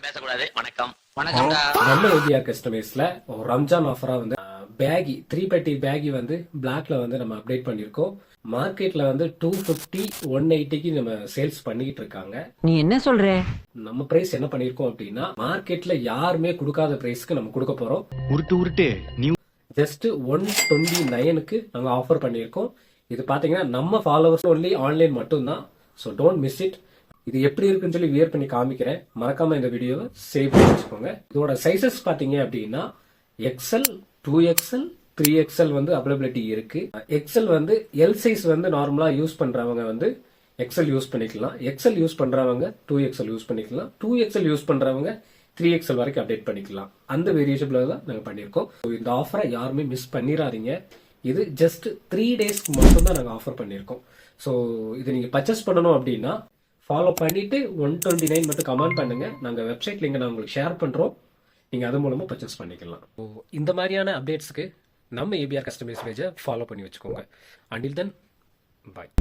பேசக்கூடாது. வணக்கம். வணக்கம்டா. நம்ம ஏபிஆர் கஸ்டமைஸ்ல ரம்ஜான் ஆஃபரா வந்து பேகி 330 பேகி வந்து பிளாக்ல வந்து நம்ம அப்டேட் பண்ணிருக்கோம். மார்க்கெட்ல வந்து 250 180க்கு நம்ம சேல்ஸ் பண்ணிட்டு இருக்காங்க. நீ என்ன சொல்ற? நம்ம பிரைஸ் என்ன பண்ணிருக்கோம் அப்படின்னா மார்க்கெட்ல யாருமே கொடுக்காத பிரைஸ்க்கு நம்ம கொடுக்க போறோம். உருட்டு நீ ஜஸ்ட் 129க்கு நாங்க ஆஃபர் பண்ணிருக்கோம். இது பாத்தீங்கன்னா நம்ம ஃபாலோவர்ஸ் ஒன்லி ஆன்லைன் மட்டும் தான். So don't miss it. இது எப்படி இருக்குன்னு சொல்லி வியர் பண்ணி காமிக்கிறேன். மறக்காம இந்த வீடியோவை சேவ் பண்ணி வச்சுக்கோங்க. இதோட சைசஸ் பாத்தீங்க அப்படின்னா எக்ஸ்எல் 2XL 3XL வந்து அவைலபிலிட்டி இருக்கு. எக்ஸ்எல் வந்து எல் சைஸ் வந்து நார்மலா யூஸ் பண்றவங்க வந்து எக்ஸ்எல் யூஸ் பண்ணிக்கலாம். எக்ஸ்எல் யூஸ் பண்றவங்க 2XL யூஸ் பண்ணிக்கலாம். 2XL யூஸ் பண்றவங்க 3XL வரைக்கும் அப்டேட் பண்ணிக்கலாம். அந்த வேரியேஷன்ல தான் நாங்க பண்ணிருக்கோம். இந்த ஆஃபரை யாருமே மிஸ் பண்ணிடாதீங்க. இது ஜஸ்ட் 3 டேஸ்க்கு மட்டும் தான் நாங்க ஆஃபர் பண்ணிருக்கோம். ஸோ இது நீங்க பர்ச்சேஸ் பண்ணணும் அப்படின்னா ஃபாலோ பண்ணிட்டு 129 மட்டும் கமெண்ட் பண்ணுங்க. நாங்க வெப்சைட் லிங்க் நான் உங்களுக்கு ஷேர் பண்றோம். நீங்க அது மூலமா பர்ச்சேஸ் பண்ணிக்கலாம். இந்த மாதிரியான அப்டேட்ஸ்க்கு நம்ம ஏபிஆர் கஸ்டமைஸ் பேஜை ஃபாலோ பண்ணி வச்சுக்கோங்க. அண்டில் தென் பாய்.